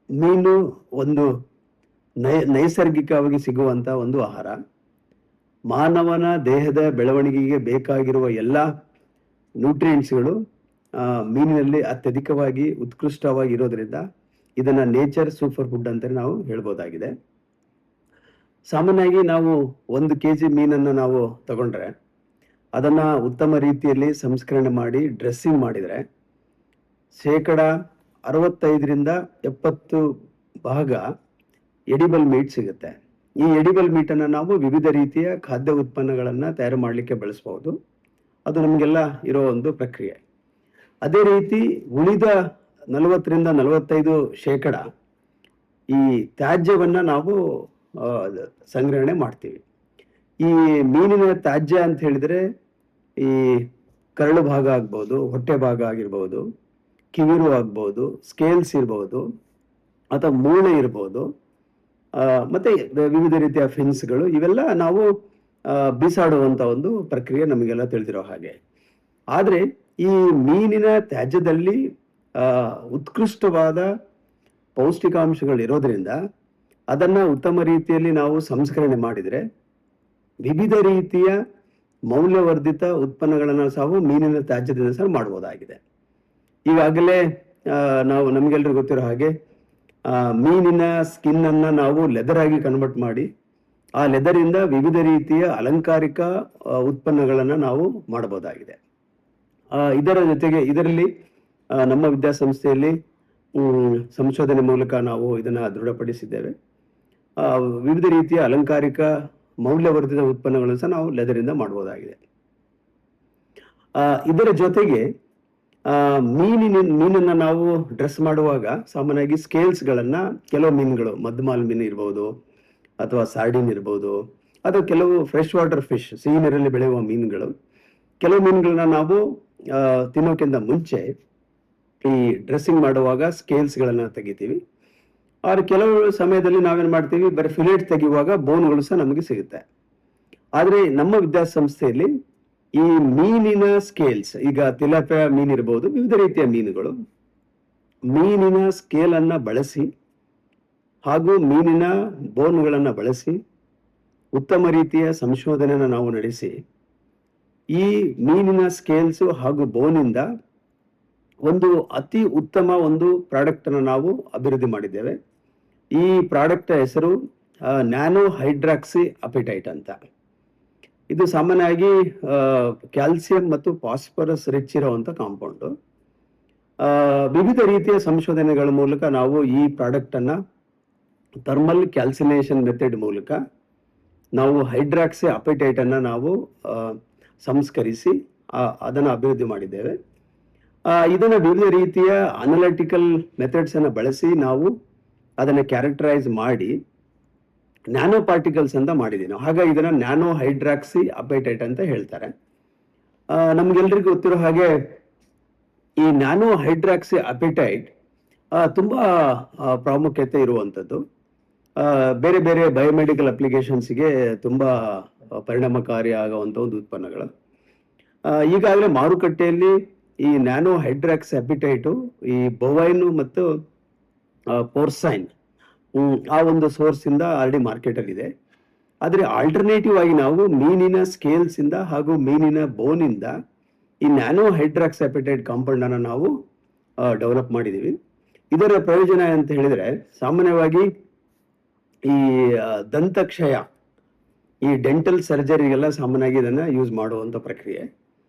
ಮೀನು ಒಂದು ನೈಸರ್ಗಿಕವಾಗಿ ಸಿಗುವಂತ ಒಂದು ಆಹಾರ. ಮಾನವನ ದೇಹದ ಬೆಳವಣಿಗೆಗೆ ಬೇಕಾಗಿರುವ ಎಲ್ಲ ನ್ಯೂಟ್ರಿಯೆಂಟ್ಸ್ಗಳು ಮೀನಿನಲ್ಲಿ ಅತ್ಯಧಿಕವಾಗಿ ಉತ್ಕೃಷ್ಟವಾಗಿ ಇರೋದ್ರಿಂದ ಇದನ್ನ ನೇಚರ್ ಸೂಪರ್ ಫುಡ್ ಅಂತ ನಾವು ಹೇಳ್ಬೋದಾಗಿದೆ. ಸಾಮಾನ್ಯವಾಗಿ ನಾವು 1 kg ಮೀನನ್ನು ನಾವು ತಗೊಂಡ್ರೆ ಅದನ್ನ ಉತ್ತಮ ರೀತಿಯಲ್ಲಿ ಸಂಸ್ಕರಣೆ ಮಾಡಿ ಡ್ರೆಸ್ಸಿಂಗ್ ಮಾಡಿದರೆ 65% 70% ಎಡಿಬಲ್ ಮೀಟ್ ಸಿಗುತ್ತೆ. ಈ ಎಡಿಬಲ್ ಮೀಟನ್ನು ನಾವು ವಿವಿಧ ರೀತಿಯ ಖಾದ್ಯ ಉತ್ಪನ್ನಗಳನ್ನು ತಯಾರು ಮಾಡಲಿಕ್ಕೆ ಬಳಸಬಹುದು. ಅದು ನಮಗೆಲ್ಲ ಇರೋ ಒಂದು ಪ್ರಕ್ರಿಯೆ. ಅದೇ ರೀತಿ ಉಳಿದ 40-45% ಈ ತ್ಯಾಜ್ಯವನ್ನ ನಾವು ಸಂಗ್ರಹಣೆ ಮಾಡ್ತೀವಿ. ಈ ಮೀನಿನ ತ್ಯಾಜ್ಯ ಅಂತ ಹೇಳಿದ್ರೆ ಈ ಕರಳು ಭಾಗ ಆಗ್ಬೋದು, ಹೊಟ್ಟೆ ಭಾಗ ಆಗಿರ್ಬೋದು, ಕಿವಿರು ಆಗ್ಬೋದು, ಸ್ಕೇಲ್ಸ್ ಇರ್ಬೋದು, ಅಥವಾ ಮೂಳೆ ಇರ್ಬೋದು, ಮತ್ತೆ ವಿವಿಧ ರೀತಿಯ ಫಿನ್ಸ್ಗಳು, ಇವೆಲ್ಲ ನಾವು ಬಿಸಾಡುವಂತ ಒಂದು ಪ್ರಕ್ರಿಯೆ ನಮಗೆಲ್ಲ ತಿಳಿದಿರೋ ಹಾಗೆ. ಆದ್ರೆ ಈ ಮೀನಿನ ತ್ಯಾಜ್ಯದಲ್ಲಿ ಉತ್ಕೃಷ್ಟವಾದ ಪೌಷ್ಟಿಕಾಂಶಗಳು ಇರೋದ್ರಿಂದ ಅದನ್ನ ಉತ್ತಮ ರೀತಿಯಲ್ಲಿ ನಾವು ಸಂಸ್ಕರಣೆ ಮಾಡಿದರೆ ವಿವಿಧ ರೀತಿಯ ಮೌಲ್ಯವರ್ಧಿತ ಉತ್ಪನ್ನಗಳನ್ನು ಸಹ ಮೀನಿನ ತ್ಯಾಜ್ಯದಿಂದ ಸಹ ಮಾಡಬಹುದಾಗಿದೆ. ಈಗಾಗಲೇ ನಮಗೆಲ್ಲರಿಗೂ ಗೊತ್ತಿರೋ ಹಾಗೆ ಮೀನಿನ ಸ್ಕಿನ್ ಅನ್ನ ನಾವು ಲೆದರ್ ಆಗಿ ಕನ್ವರ್ಟ್ ಮಾಡಿ ಆ ಲೆದರ್ ಇಂದ ವಿವಿಧ ರೀತಿಯ ಅಲಂಕಾರಿಕ ಉತ್ಪನ್ನಗಳನ್ನ ನಾವು ಮಾಡಬಹುದಾಗಿದೆ. ಇದರ ಜೊತೆಗೆ ಇದರಲ್ಲಿ ನಮ್ಮ ವಿದ್ಯಾಸಂಸ್ಥೆಯಲ್ಲಿ ಸಂಶೋಧನೆ ಮೂಲಕ ನಾವು ಇದನ್ನ ದೃಢಪಡಿಸಿದ್ದೇವೆ. ವಿವಿಧ ರೀತಿಯ ಅಲಂಕಾರಿಕ ಮೌಲ್ಯವರ್ಧಿತ ಉತ್ಪನ್ನಗಳನ್ನು ಸಹ ನಾವು ಲೆದರಿಂದ ಮಾಡಬಹುದಾಗಿದೆ. ಇದರ ಜೊತೆಗೆ ಮೀನನ್ನ ನಾವು ಡ್ರೆಸ್ ಮಾಡುವಾಗ ಸಾಮಾನ್ಯವಾಗಿ ಸ್ಕೇಲ್ಸ್ಗಳನ್ನ ಕೆಲವು ಮೀನುಗಳು, ಮದ್ಮಾಲ್ ಮೀನು ಇರ್ಬೋದು, ಅಥವಾ ಸಾರ್ಡಿನ್ ಇರ್ಬೋದು, ಅಥವಾ ಕೆಲವು ಫ್ರೆಶ್ ವಾಟರ್ ಫಿಶ್, ಸಿಹಿ ನೀರಲ್ಲಿ ಬೆಳೆಯುವ ಮೀನುಗಳು, ಕೆಲವು ಮೀನುಗಳನ್ನ ನಾವು ತಿನ್ನೋಕ್ಕಿಂತ ಮುಂಚೆ ಈ ಡ್ರೆಸ್ಸಿಂಗ್ ಮಾಡುವಾಗ ಸ್ಕೇಲ್ಸ್ಗಳನ್ನ ತೆಗಿತೀವಿ. ಆದ್ರೆ ಕೆಲವು ಸಮಯದಲ್ಲಿ ನಾವೇನ್ ಮಾಡ್ತೀವಿ, ಬರೀ ಫಿಲೆಟ್ ತೆಗೆಯುವಾಗ ಬೋನ್ಗಳು ಸಹ ನಮಗೆ ಸಿಗುತ್ತೆ. ಆದ್ರೆ ನಮ್ಮ ವಿದ್ಯಾಸಂಸ್ಥೆಯಲ್ಲಿ ಈ ಮೀನಿನ ಸ್ಕೇಲ್ಸ್, ಈಗ ತಿಲಾಪಿಯಾ ಮೀನ್ ಇರ್ಬೋದು, ವಿವಿಧ ರೀತಿಯ ಮೀನುಗಳು, ಮೀನಿನ ಸ್ಕೇಲ್ ಅನ್ನ ಬಳಸಿ ಹಾಗೂ ಮೀನಿನ ಬೋನ್ಗಳನ್ನ ಬಳಸಿ ಉತ್ತಮ ರೀತಿಯ ಸಂಶೋಧನೆಯನ್ನು ನಾವು ನಡೆಸಿ ಈ ಮೀನಿನ ಸ್ಕೇಲ್ಸ್ ಹಾಗೂ ಬೋನಿಂದ ಒಂದು ಅತಿ ಉತ್ತಮ ಒಂದು ಪ್ರಾಡಕ್ಟ್ ಅನ್ನು ನಾವು ಅಭಿವೃದ್ಧಿ ಮಾಡಿದ್ದೇವೆ. ಈ ಪ್ರಾಡಕ್ಟ್ ಹೆಸರು ನ್ಯಾನೋ ಹೈಡ್ರಾಕ್ಸಿ ಅಪಿಟೈಟ್ ಅಂತ. ಇದು ಸಾಮಾನ್ಯವಾಗಿ ಕ್ಯಾಲ್ಸಿಯಂ ಮತ್ತು ಫಾಸ್ಫರಸ್ ರಿಚ್ ಇರುವಂತ ಕಾಂಪೌಂಡ್. ವಿವಿಧ ರೀತಿಯ ಸಂಶೋಧನೆಗಳ ಮೂಲಕ ನಾವು ಈ ಪ್ರಾಡಕ್ಟ್ ಅನ್ನ ಥರ್ಮಲ್ ಕ್ಯಾಲ್ಸಿನೇಷನ್ ಮೆಥಡ್ ಮೂಲಕ ನಾವು ಹೈಡ್ರಾಕ್ಸಿ ಅಪಿಟೈಟ್ ಅನ್ನ ನಾವು ಸಂಸ್ಕರಿಸಿ ಅದನ್ನು ಅಭಿವೃದ್ಧಿ ಮಾಡಿದ್ದೇವೆ. ಇದನ್ನ ವಿವಿಧ ರೀತಿಯ ಅನಲಿಟಿಕಲ್ ಮೆಥಡ್ಸ್ ಅನ್ನು ಬಳಸಿ ನಾವು ಅದನ್ನ ಕ್ಯಾರೆಕ್ಟರೈಸ್ ಮಾಡಿ ನ್ಯಾನೋ ಪಾರ್ಟಿಕಲ್ಸ್ ಅಂತ ಮಾಡಿದ್ದೀವಿ ನಾವು. ಹಾಗಾಗಿ ಇದನ್ನ ನ್ಯಾನೋ ಹೈಡ್ರಾಕ್ಸಿ ಅಪೈಟೈಟ್ ಅಂತ ಹೇಳ್ತಾರೆ. ನಮ್ಗೆಲ್ರಿಗೂ ಗೊತ್ತಿರೋ ಹಾಗೆ ಈ ನ್ಯಾನೋ ಹೈಡ್ರಾಕ್ಸಿ ಅಪೈಟೈಟ್ ತುಂಬಾ ಪ್ರಾಮುಖ್ಯತೆ ಇರುವಂಥದ್ದು. ಬೇರೆ ಬೇರೆ ಬಯೋಮೆಡಿಕಲ್ ಅಪ್ಲಿಕೇಶನ್ಸ್ಗೆ ತುಂಬಾ ಪರಿಣಾಮಕಾರಿ ಆಗುವಂಥ ಒಂದು ಉತ್ಪನ್ನಗಳು. ಈಗಾಗಲೇ ಮಾರುಕಟ್ಟೆಯಲ್ಲಿ ಈ ನ್ಯಾನೋ ಹೈಡ್ರಾಕ್ಸಿ ಅಪಿಟೈಟು ಈ ಬೊವೈನು ಮತ್ತು ಪೋರ್ಸೈನ್ ಆ ಒಂದು ಸೋರ್ಸ್ ಇಂದ ಆಲ್ರೆಡಿ ಮಾರ್ಕೆಟ್ ಅಲ್ಲಿ ಇದೆ. ಆದ್ರೆ ಆಲ್ಟರ್ನೇಟಿವ್ ಆಗಿ ನಾವು ಮೀನಿನ ಸ್ಕೇಲ್ಸ್ ಇಂದ ಹಾಗೂ ಮೀನಿನ ಬೋನ್ ಇಂದ ಈ ನ್ಯಾನೋ ಹೈಡ್ರಾಕ್ಸಿ ಅಪಿಟೈಟ್ ಕಾಂಪೌಂಡ್ ಅನ್ನ ನಾವು ಡೆವಲಪ್ ಮಾಡಿದೀವಿ. ಇದರ ಪ್ರಯೋಜನ ಅಂತ ಹೇಳಿದ್ರೆ ಸಾಮಾನ್ಯವಾಗಿ ಈ ದಂತಕ್ಷಯ, ಈ ಡೆಂಟಲ್ ಸರ್ಜರಿಗೆಲ್ಲ ಸಾಮಾನ್ಯವಾಗಿ ಇದನ್ನ ಯೂಸ್ ಮಾಡುವಂತ ಪ್ರಕ್ರಿಯೆ.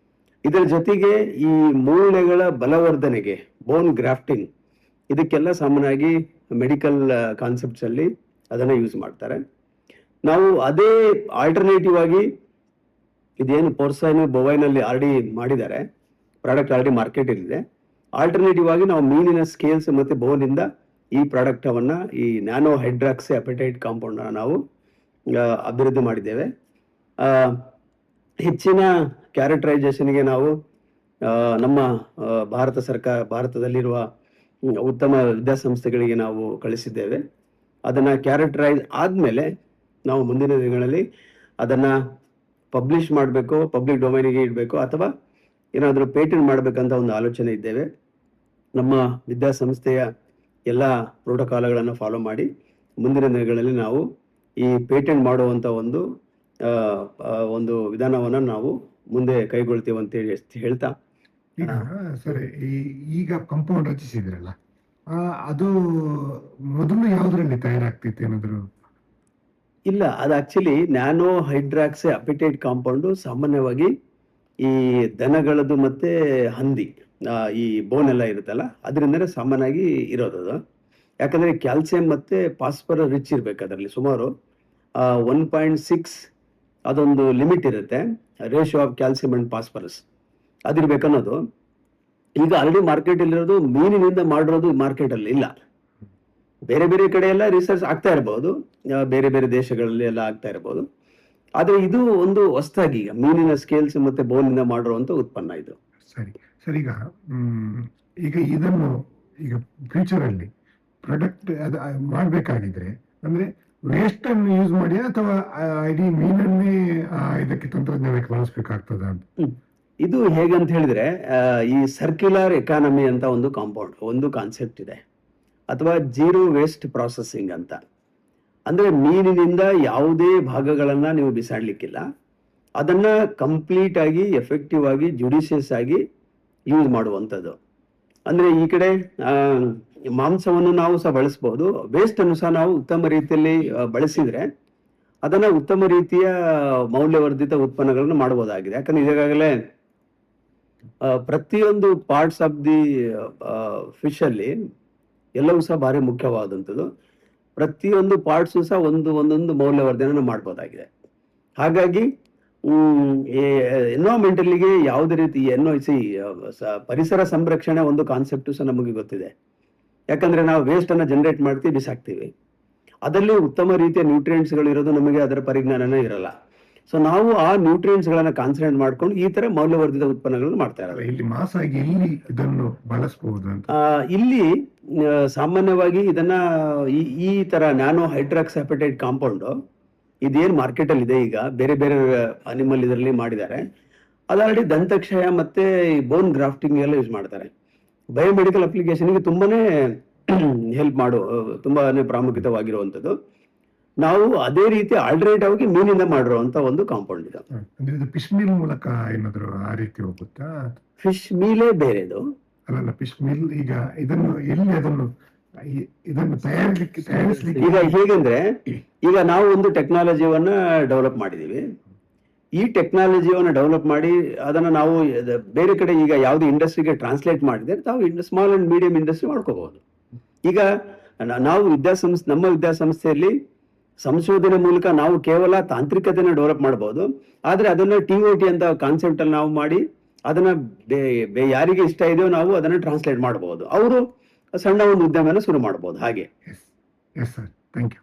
ಇದರ ಜೊತೆಗೆ ಈ ಮೂಳೆಗಳ ಬಲವರ್ಧನೆಗೆ, ಬೋನ್ ಗ್ರಾಫ್ಟಿಂಗ್, ಇದಕ್ಕೆಲ್ಲ ಸಾಮಾನ್ಯವಾಗಿ ಮೆಡಿಕಲ್ ಕಾನ್ಸೆಪ್ಟ್ಸ್ ಅಲ್ಲಿ ಅದನ್ನ ಯೂಸ್ ಮಾಡ್ತಾರೆ. ನಾವು ಅದೇ ಆಲ್ಟರ್ನೇಟಿವ್ ಆಗಿ ಇದೇನು ಪೋರ್ಸೈನ್ ಬೊವೈನಲ್ಲಿ ಆಲ್ರೆಡಿ ಮಾಡಿದ್ದಾರೆ, ಪ್ರಾಡಕ್ಟ್ ಆಲ್ರೆಡಿ ಮಾರ್ಕೆಟ್ ಇದೆ. ಆಲ್ಟರ್ನೇಟಿವ್ ಆಗಿ ನಾವು ಮೀನಿನ ಸ್ಕೇಲ್ಸ್ ಮತ್ತೆ ಬೋನ್ ಇಂದ ಈ ಪ್ರಾಡಕ್ಟ್ ಅವನ್ನ, ಈ ನ್ಯಾನೋ ಹೈಡ್ರಾಕ್ಸಿ ಅಪಿಟೈಟ್ ಕಾಂಪೌಂಡ್ ನಾವು ಅಭಿವೃದ್ಧಿ ಮಾಡಿದ್ದೇವೆ. ಹೆಚ್ಚಿನ ಕ್ಯಾರೆಕ್ಟರೈಸೇಷನ್ಗೆ ನಾವು ನಮ್ಮ ಭಾರತದಲ್ಲಿರುವ ಉತ್ತಮ ವಿದ್ಯಾಸಂಸ್ಥೆಗಳಿಗೆ ನಾವು ಕಳಿಸಿದ್ದೇವೆ. ಅದನ್ನ ಕ್ಯಾರೆಕ್ಟರೈಸ್ ಆದ್ಮೇಲೆ ನಾವು ಮುಂದಿನ ದಿನಗಳಲ್ಲಿ ಅದನ್ನ ಪಬ್ಲಿಷ್ ಮಾಡಬೇಕು, ಪಬ್ಲಿಕ್ ಡೊಮೈನಿಗೆ ಇಡಬೇಕು, ಅಥವಾ ಏನಾದರೂ ಪೇಟೆಂಟ್ ಮಾಡಬೇಕಂತ ಒಂದು ಆಲೋಚನೆ ಇದ್ದೇವೆ. ನಮ್ಮ ವಿದ್ಯಾಸಂಸ್ಥೆಯ ಎಲ್ಲ ಪ್ರೋಟೋಕಾಲ್ಗಳನ್ನು ಫಾಲೋ ಮಾಡಿ ಮುಂದಿನ ದಿನಗಳಲ್ಲಿ ನಾವು ಈ ಪೇಟೆಂಟ್ ಮಾಡುವಂಥ ಒಂದು ವಿಧಾನವನ್ನು ನಾವು ಮುಂದೆ ಕೈಗೊಳ್ತೀವಿ ಅಂತೇಳಿ ಹೇಳ್ತಾ, ಈಗ ಸರಿ, ಈಗ ಕಾಂಪೌಂಡ್ ರಚಿಸಿದ್ರಲ್ಲ, ಅದು ಮೊದಲು ಯಾವ್ದ್ರಲ್ಲಿ ತಯಾರಾಗ್ತಿತ್ತು ಏನಾದ್ರು? ಇಲ್ಲ, ಅದು actually nano hydroxy appetite compound ಸಾಮಾನ್ಯವಾಗಿ ಈ ದನಗಳದ್ದು ಮತ್ತೆ ಹಂದಿ ಈ ಬೋನ್ ಎಲ್ಲ ಇರುತ್ತಲ್ಲ ಅದರಿಂದನೇ ಸಾಮಾನ್ಯವಾಗಿ ಇರೋದು. ಯಾಕಂದ್ರೆ ಕ್ಯಾಲ್ಸಿಯಂ ಮತ್ತೆ ಫಾಸ್ಫರಸ್ ರಿಚ್ ಇರ್ಬೇಕು ಅದರಲ್ಲಿ. ಸುಮಾರು 1.6 ಅದೊಂದು ಲಿಮಿಟ್ ಇರುತ್ತೆ, ratio of calcium and phosphorus ಅದಿರ್ಬೇಕನ್ನೋದು. ಈಗ ಆಲ್ರೆಡಿ ಮಾರ್ಕೆಟ್ ಇರೋದು ಮೀನಿನಿಂದ ಮಾಡಿರೋದು ಮಾರ್ಕೆಟ್ ಅಲ್ಲಿ ಇಲ್ಲ. ಬೇರೆ ಬೇರೆ ಕಡೆ ಎಲ್ಲ ರಿಸರ್ಚ್ ಆಗ್ತಾ ಇರಬಹುದು, ಬೇರೆ ಬೇರೆ ದೇಶಗಳಲ್ಲಿ ಎಲ್ಲ ಆಗ್ತಾ ಇರಬಹುದು. ಆದ್ರೆ ಇದು ಒಂದು ಹೊಸದಾಗಿ ಈಗ ಮೀನಿನ ಸ್ಕೇಲ್ಸ್ ಮತ್ತೆ ಬೋನಿಂದ ಮಾಡಿರುವಂತ ಉತ್ಪನ್ನ ಇದು. ಸರಿ ಸರಿ, ಈಗ ಇದನ್ನು ಈಗ ಫ್ಯೂಚರ್ ಅಲ್ಲಿ ಪ್ರಾಡಕ್ಟ್ ಮಾಡ್ಬೇಕಾಗಿದ್ರೆ ಅಂದ್ರೆ ವೇಸ್ಟ್ ಅನ್ನು ಯೂಸ್ ಮಾಡಿ ಅಥವಾ ಇಡೀ ಮೀನನ್ನೇ ಇದಕ್ಕೆ ತಂತ್ರಜ್ಞಾನಕ್ಕೆ ಬಳಸಬೇಕಾಗ್ತದ ಅಂತ? ಇದು ಹೇಗಂತ ಹೇಳಿದ್ರೆ, ಈ ಸರ್ಕ್ಯುಲರ್ ಎಕಾನಮಿ ಅಂತ ಒಂದು ಕಾನ್ಸೆಪ್ಟ್ ಇದೆ, ಅಥವಾ ಜೀರೋ ವೇಸ್ಟ್ ಪ್ರಾಸೆಸಿಂಗ್ ಅಂತ. ಅಂದ್ರೆ ಮೀನಿನಿಂದ ಯಾವುದೇ ಭಾಗಗಳನ್ನ ನೀವು ಬಿಸಾಡ್ಲಿಕ್ಕಿಲ್ಲ, ಅದನ್ನ ಕಂಪ್ಲೀಟ್ ಆಗಿ ಎಫೆಕ್ಟಿವ್ ಆಗಿ ಜುಡಿಷಿಯಸ್ ಆಗಿ ಯೂಸ್ ಮಾಡುವಂಥದ್ದು. ಅಂದ್ರೆ ಈ ಕಡೆ ಮಾಂಸವನ್ನು ನಾವು ಸಹ ಬಳಸಬಹುದು, ವೇಸ್ಟ್ ಅನ್ನು ಸಹ ನಾವು ಉತ್ತಮ ರೀತಿಯಲ್ಲಿ ಬಳಸಿದ್ರೆ ಅದನ್ನ ಉತ್ತಮ ರೀತಿಯ ಮೌಲ್ಯವರ್ಧಿತ ಉತ್ಪನ್ನಗಳನ್ನು ಮಾಡಬಹುದಾಗಿದೆ. ಯಾಕಂದ್ರೆ ಈಗಾಗಲೇ ಪ್ರತಿಯೊಂದು ಪಾರ್ಟ್ಸ್ ಆಫ್ ದಿ ಫಿಶ್ ಅಲ್ಲಿ ಎಲ್ಲವೂ ಸಹ ಭಾರಿ ಮುಖ್ಯವಾದಂಥದ್ದು. ಪ್ರತಿಯೊಂದು ಪಾರ್ಟ್ಸು ಸಹ ಒಂದೊಂದು ಮೌಲ್ಯವರ್ಧನೆ ಮಾಡಬಹುದಾಗಿದೆ. ಹಾಗಾಗಿ ಎನ್ವೈರನ್ಮೆಂಟಲ್ಲಿಗೆ ಯಾವುದೇ ರೀತಿ ಪರಿಸರ ಸಂರಕ್ಷಣೆ ಒಂದು ಕಾನ್ಸೆಪ್ಟು ಸಹ ನಮಗೆ ಗೊತ್ತಿದೆ. ಯಾಕಂದ್ರೆ ನಾವು ವೇಸ್ಟ್ ಅನ್ನ ಜನರೇಟ್ ಮಾಡ್ತೀವಿ, ಬಿಸಾಕ್ತೀವಿ. ಅದರಲ್ಲಿ ಉತ್ತಮ ರೀತಿಯ ನ್ಯೂಟ್ರಿಯೆಂಟ್ಸ್ ಗಳು ಇರೋದು ನಮಗೆ ಅದರ ಪರಿಜ್ಞಾನನೇ ಇರಲ್ಲ. ಸೊ ನಾವು ಆ ನ್ಯೂಟ್ರಿಯೆಂಟ್ಸ್ ಗಳನ್ನ ಕಾನ್ಸಂಟ್ರೇಟ್ ಮಾಡ್ಕೊಂಡು ಈ ತರ ಮೌಲ್ಯವರ್ಧಿತ ಉತ್ಪನ್ನಗಳನ್ನು ಮಾಡ್ತಾ ಇರೋದು. ಇಲ್ಲಿ ಮಾಸಾಗಿ ಎಲ್ಲಿ ಇದನ್ನು ಬಳಸಬಹುದು ಅಂತ? ಇಲ್ಲಿ ಸಾಮಾನ್ಯವಾಗಿ ಇದನ್ನ ಈ ತರ ನ್ಯಾನೋ ಹೈಡ್ರಾಕ್ಸಿ ಅಪಿಟೈಟ್ ಕಾಂಪೌಂಡ್ ಇದೇನು ಮಾರ್ಕೆಟ್ ಅಲ್ಲಿ ಇದೆ, ಈಗ ಬೇರೆ ಬೇರೆ ಅನಿಮಲ್ ಇದರಲ್ಲಿ ಮಾಡಿದ್ದಾರೆ. ಅದು ಆಲ್ರೆಡಿ ದಂತಕ್ಷಯ ಮತ್ತೆ ಬೋನ್ ಗ್ರಾಫ್ಟಿಂಗ್ ಎಲ್ಲ ಯೂಸ್ ಮಾಡ್ತಾರೆ. ಬಯೋಮೆಡಿಕಲ್ ಅಪ್ಲಿಕೇಶನ್ಗೆ ತುಂಬಾನೇ ತುಂಬಾನೇ ಪ್ರಾಮುಖ್ಯವಾಗಿರುವಂತದ್ದು. ನಾವು ಅದೇ ರೀತಿ ಆಲ್ಟರ್ನೇಟಿವ್ ಆಗಿ ಮೀನಿಂದ ಮಾಡಿರುವಂತ ಒಂದು ಕಾಂಪೌಂಡ್ ಇದೆ. ಫಿಶ್ ಮೀಲ್ ಮೂಲಕ ಏನಾದ್ರು ಆ ರೀತಿ ಹೋಗುತ್ತಾ? ಫಿಶ್ ಮೀಲೇ ಬೇರೆದು ಅಲ್ಲ, ಫಿಶ್ ಮೀಲ್ ಈಗ ಇದನ್ನು ತಯಾರಿಸಲಿಕ್ಕೆ ಈಗ ಹೇಗೆಂದ್ರೆ, ಈಗ ನಾವು ಒಂದು ಟೆಕ್ನಾಲಜಿಯನ್ನ ಡೆವಲಪ್ ಮಾಡಿದೀವಿ. ಈ ಟೆಕ್ನಾಲಜಿಯನ್ನು ಡೆವಲಪ್ ಮಾಡಿ ಅದನ್ನ ನಾವು ಬೇರೆ ಕಡೆ ಈಗ ಯಾವ್ದು ಇಂಡಸ್ಟ್ರಿಗೆ ಟ್ರಾನ್ಸ್ಲೇಟ್ ಮಾಡಿದ್ರೆ ನಾವು ಸ್ಮಾಲ್ ಅಂಡ್ ಮೀಡಿಯಂ ಇಂಡಸ್ಟ್ರಿ ಮಾಡ್ಕೋಬಹುದು. ಈಗ ನಾವು ನಮ್ಮ ವಿದ್ಯಾಸಂಸ್ಥೆಯಲ್ಲಿ ಸಂಶೋಧನೆ ಮೂಲಕ ನಾವು ಕೇವಲ ತಾಂತ್ರಿಕತೆಯನ್ನು ಡೆವಲಪ್ ಮಾಡಬಹುದು. ಆದ್ರೆ ಅದನ್ನ TOT ಅಂತ ಕಾನ್ಸೆಪ್ಟ್ ಅಲ್ಲಿ ನಾವು ಮಾಡಿ ಅದನ್ನ ಯಾರಿಗೆ ಇಷ್ಟ ಇದೆಯೋ ನಾವು ಅದನ್ನ ಟ್ರಾನ್ಸ್ಲೇಟ್ ಮಾಡಬಹುದು. ಅವರು ಸಣ್ಣ ಒಂದು ಉದ್ಯಮನ ಶುರು ಮಾಡಬಹುದು. ಹಾಗೆ. Yes sir, thank you.